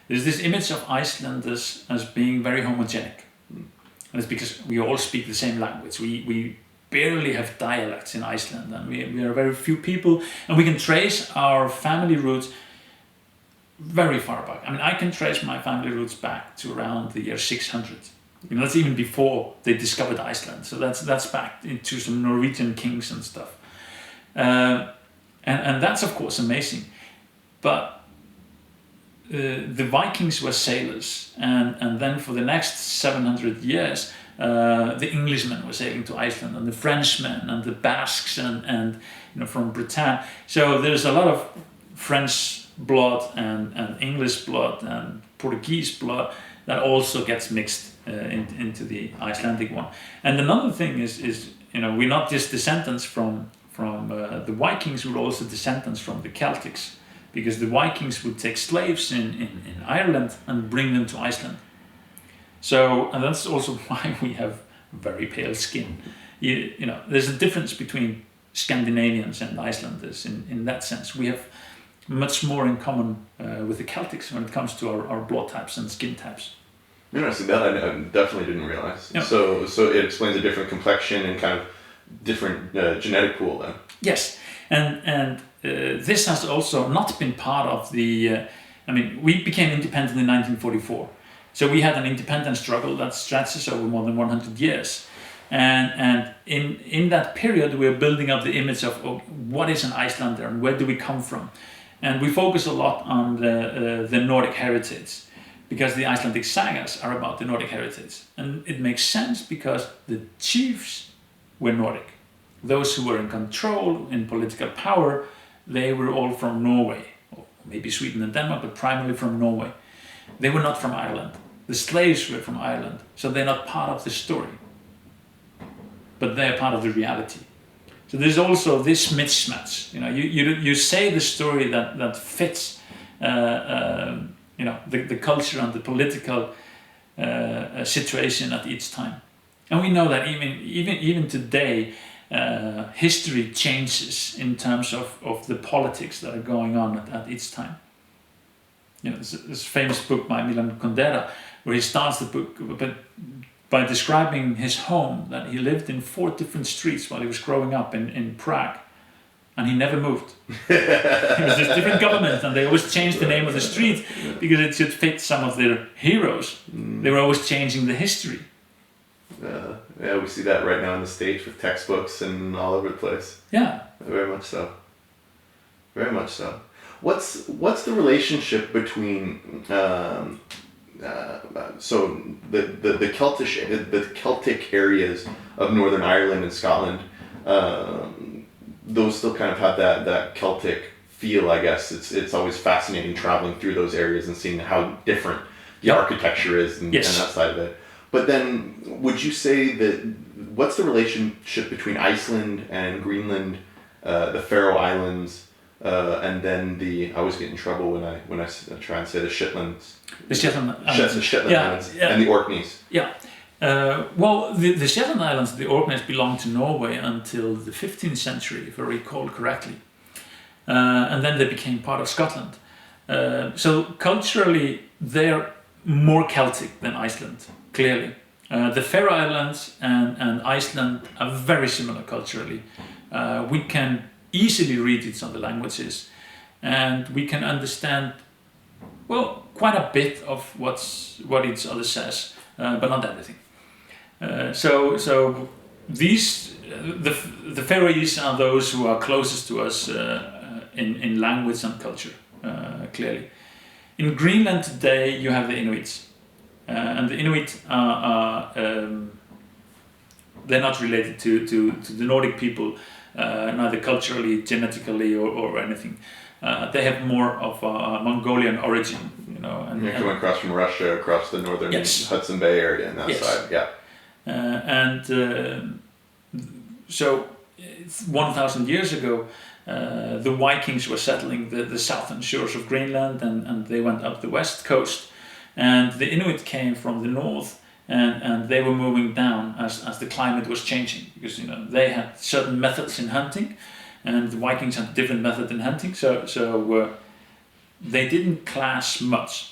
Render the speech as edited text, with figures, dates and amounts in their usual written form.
there's this image of Iceland as being very homogenic. And it's because we all speak the same language. We barely have dialects in Iceland, and we are very few people, and we can trace our family roots very far back. I mean, I can trace my family roots back to around the year 600. That's even before they discovered Iceland. So that's back into some Norwegian kings and stuff. And that's of course amazing. But the Vikings were sailors, and then for the next 700 years, the Englishmen were sailing to Iceland, and the Frenchmen, and the Basques, and from Britain. So there's a lot of French blood and English blood and Portuguese blood that also gets mixed into the Icelandic one. And another thing is we're not just descendants from the Vikings, we're also descendants from the Celtics. Because the Vikings would take slaves in Ireland and bring them to Iceland. So, and that's also why we have very pale skin. There's a difference between Scandinavians and Icelanders in that sense. We have much more in common with the Celtics when it comes to our blood types and skin types. Interesting, that I definitely didn't realize. Yeah. So it explains a different complexion and kind of different genetic pool then. Yes, and this has also not been part of the. We became independent in 1944, so we had an independence struggle that stretches over more than 100 years, and in that period we are building up the image of what is an Icelander and where do we come from, and we focus a lot on the Nordic heritage, because the Icelandic sagas are about the Nordic heritage, and it makes sense because the chiefs were Nordic. Those who were in control, in political power, they were all from Norway, or maybe Sweden and Denmark, but primarily from Norway. They were not from Ireland. The slaves were from Ireland, so they're not part of the story, but they're part of the reality. So there's also this mismatch. You say the story that fits, the culture and the political situation at each time, and we know that even today. History changes in terms of the politics that are going on at each time. This famous book by Milan Kundera, where he starts the book by describing his home, that he lived in 4 different streets while he was growing up in Prague, and he never moved. It was just different governments, and they always changed the name of the street because it should fit some of their heroes. They were always changing the history. Yeah, we see that right now in the States with textbooks and all over the place. Yeah. Very much so. Very much so. What's the relationship between so the Celtic areas of Northern Ireland and Scotland, those still kind of have that Celtic feel, I guess. It's always fascinating traveling through those areas and seeing how different the architecture is and that side of it. But then, would you say that, what's the relationship between Iceland and Greenland, the Faroe Islands, and then I always get in trouble when I try and say the Shetlands. The Shetland Islands. The Shetland Islands and the Orkneys. Yeah. Well, the Shetland Islands, the Orkneys, belonged to Norway until the 15th century, if I recall correctly. And then they became part of Scotland. So culturally, they're more Celtic than Iceland. Clearly, the Faroe Islands and Iceland are very similar culturally. We can easily read each other's languages, and we can understand, quite a bit of what each other says, but not everything. So these the Faroese are those who are closest to us in language and culture. Clearly, in Greenland today you have the Inuits. And the Inuit they're not related to the Nordic people, neither culturally, genetically, or anything. They have more of a Mongolian origin, And you're coming across from Russia, across the northern Hudson Bay area and that side, yeah. So 1,000 years ago, the Vikings were settling the southern shores of Greenland, and they went up the west coast. And the Inuit came from the north, and they were moving down as the climate was changing, because they had certain methods in hunting, and the Vikings had different methods in hunting. So they didn't clash much.